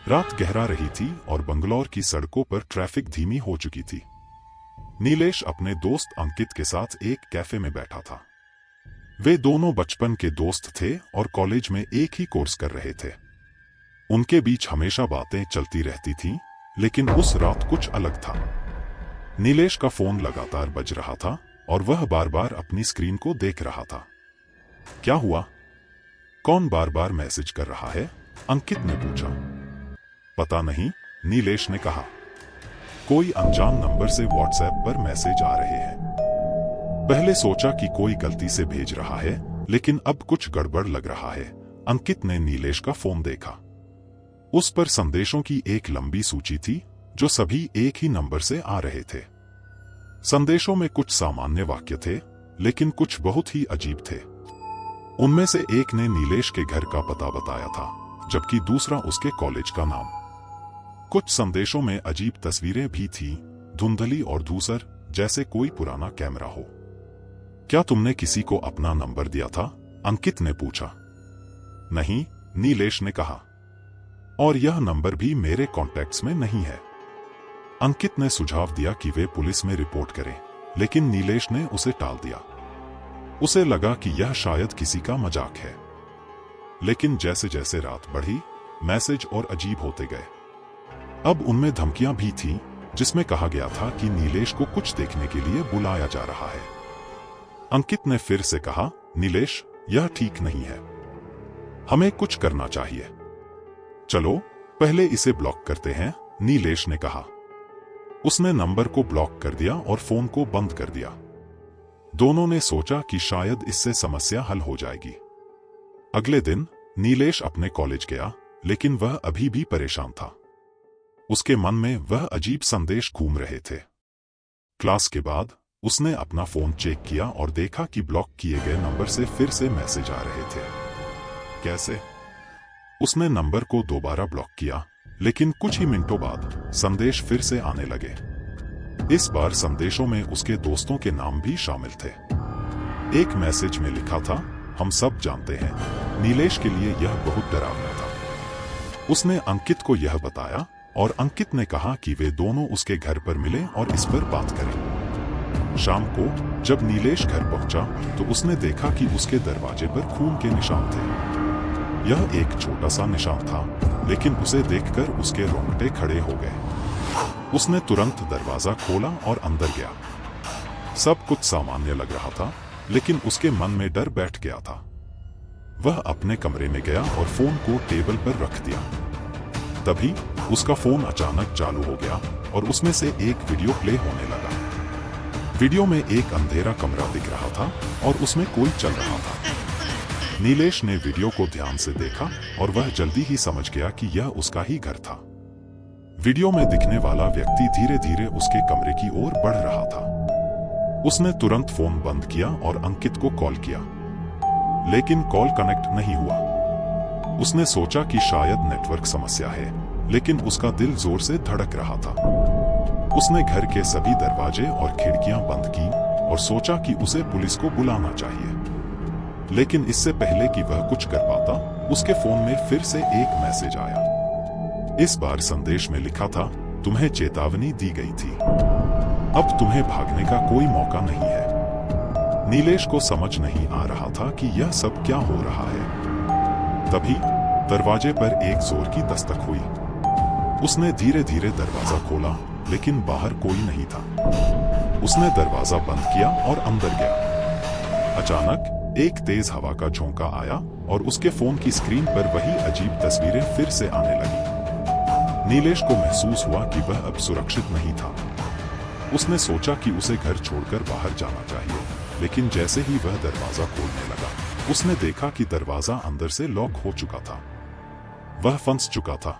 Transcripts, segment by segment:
रात गहरा रही थी और बंगलौर की सड़कों पर ट्रैफिक धीमी हो चुकी थी। नीलेश अपने दोस्त अंकित के साथ एक कैफे में बैठा था। वे दोनों बचपन के दोस्त थे और कॉलेज में एक ही कोर्स कर रहे थे। उनके बीच हमेशा बातें चलती रहती थीं, लेकिन उस रात कुछ अलग था। नीलेश का फोन लगातार बज रहा था और वह बार बार अपनी स्क्रीन को देख रहा था। क्या हुआ? कौन बार बार मैसेज कर रहा है? अंकित ने पूछा। पता नहीं, नीलेश ने कहा। कोई अनजान नंबर से व्हाट्सएप पर मैसेज आ रहे हैं। पहले सोचा कि कोई गलती से भेज रहा है, लेकिन अब कुछ गड़बड़ लग रहा है। अंकित ने नीलेश का फोन देखा। उस पर संदेशों की एक लंबी सूची थी, जो सभी एक ही नंबर से आ रहे थे। संदेशों में कुछ सामान्य वाक्य थे, लेकिन कुछ बहुत ही अजीब थे। उनमें से एक ने नीलेश के घर का पता बताया था, जबकि दूसरा उसके कॉलेज का नाम। कुछ संदेशों में अजीब तस्वीरें भी थीं, धुंधली और धूसर, जैसे कोई पुराना कैमरा हो। क्या तुमने किसी को अपना नंबर दिया था? अंकित ने पूछा। नहीं, नीलेश ने कहा। और यह नंबर भी मेरे कॉन्टैक्ट्स में नहीं है। अंकित ने सुझाव दिया कि वे पुलिस में रिपोर्ट करें, लेकिन नीलेश ने उसे टाल दिया। उसे लगा कि यह शायद किसी का मजाक है। लेकिन जैसे जैसे रात बढ़ी, मैसेज और अजीब होते गए। अब उनमें धमकियां भी थीं, जिसमें कहा गया था कि नीलेश को कुछ देखने के लिए बुलाया जा रहा है। अंकित ने फिर से कहा, नीलेश, यह ठीक नहीं है। हमें कुछ करना चाहिए। चलो, पहले इसे ब्लॉक करते हैं, नीलेश ने कहा। उसने नंबर को ब्लॉक कर दिया और फोन को बंद कर दिया। दोनों ने सोचा कि शायद इससे समस्या हल हो जाएगी। अगले दिन नीलेश अपने कॉलेज गया, लेकिन वह अभी भी परेशान था। उसके मन में वह अजीब संदेश घूम रहे थे। क्लास के बाद उसने अपना फोन चेक किया और देखा कि ब्लॉक किए गए नंबर से फिर से मैसेज आ रहे थे। कैसे? उसने नंबर को दोबारा ब्लॉक किया, लेकिन कुछ ही मिनटों बाद संदेश फिर से आने लगे। इस बार संदेशों में उसके दोस्तों के नाम भी शामिल थे। एक मैसेज में लिखा था, हम सब जानते हैं। नीलेश के लिए यह बहुत डरावना था। उसने अंकित को यह बताया और अंकित ने कहा कि वे दोनों उसके घर पर मिले और इस पर बात करें। शाम को जब नीलेश घर पहुंचा, तो उसने देखा कि उसके दरवाजे पर खून के निशान थे। यह एक छोटा सा निशान था, लेकिन उसे देखकर उसके रोंगटे खड़े हो गए। उसने तुरंत दरवाजा खोला और अंदर गया। सब कुछ सामान्य लग रहा था, लेकिन उसके मन में डर बैठ गया था। वह अपने कमरे में गया और फोन को टेबल पर रख दिया। तभी उसका फोन अचानक चालू हो गया और उसमें से एक वीडियो प्ले होने लगा। वीडियो में एक अंधेरा कमरा दिख रहा था और उसमें कोई चल रहा था। नीलेश ने वीडियो को ध्यान से देखा और वह जल्दी ही समझ गया कि यह उसका ही घर था। वीडियो में दिखने वाला व्यक्ति धीरे धीरे उसके कमरे की ओर बढ़ रहा था। उसने तुरंत फोन बंद किया और अंकित को कॉल किया, लेकिन कॉल कनेक्ट नहीं हुआ। उसने सोचा कि शायद नेटवर्क समस्या है, लेकिन उसका दिल जोर से धड़क रहा था। उसने घर के सभी दरवाजे और खिड़कियां बंद की और सोचा कि उसे पुलिस को बुलाना चाहिए। लेकिन इससे पहले कि वह कुछ कर पाता, उसके फोन में फिर से एक मैसेज आया। इस बार संदेश में लिखा था, तुम्हें चेतावनी दी गई थी। अब तुम्हें भागने का कोई मौका नहीं है। नीलेश को समझ नहीं आ रहा था कि यह सब क्या हो रहा है। तभी दरवाजे पर एक जोर की दस्तक हुई। उसने धीरे धीरे दरवाजा खोला, लेकिन बाहर कोई नहीं था। उसने दरवाजा बंद किया और अंदर गया। अचानक एक तेज हवा का झोंका आया और उसके फोन की स्क्रीन पर वही अजीब तस्वीरें फिर से आने लगी। नीलेश को महसूस हुआ कि वह अब सुरक्षित नहीं था। उसने सोचा कि उसे घर छोड़कर बाहर जाना चाहिए, लेकिन जैसे ही वह दरवाजा खोलने लगा, उसने देखा कि दरवाजा अंदर से लॉक हो चुका था। वह फंस चुका था।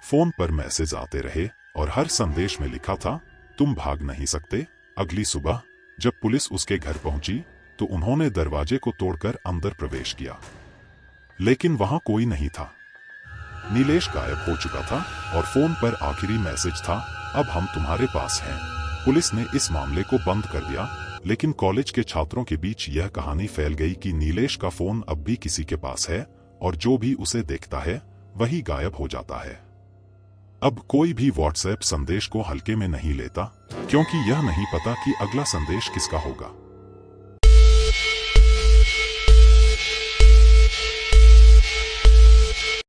फोन पर मैसेज आते रहे और हर संदेश में लिखा था, तुम भाग नहीं सकते। अगली सुबह जब पुलिस उसके घर पहुंची, तो उन्होंने दरवाजे को तोड़कर अंदर प्रवेश किया, लेकिन वहां कोई नहीं था। नीलेश गायब हो चुका था और फोन पर आखिरी मैसेज था, अब हम तुम्हारे पास हैं। पुलिस ने इस मामले को बंद कर दिया, लेकिन कॉलेज के छात्रों के बीच यह कहानी फैल गई कि नीलेश का फोन अब भी किसी के पास है और जो भी उसे देखता है वही गायब हो जाता है। अब कोई भी व्हाट्सएप संदेश को हल्के में नहीं लेता, क्योंकि यह नहीं पता कि अगला संदेश किसका होगा।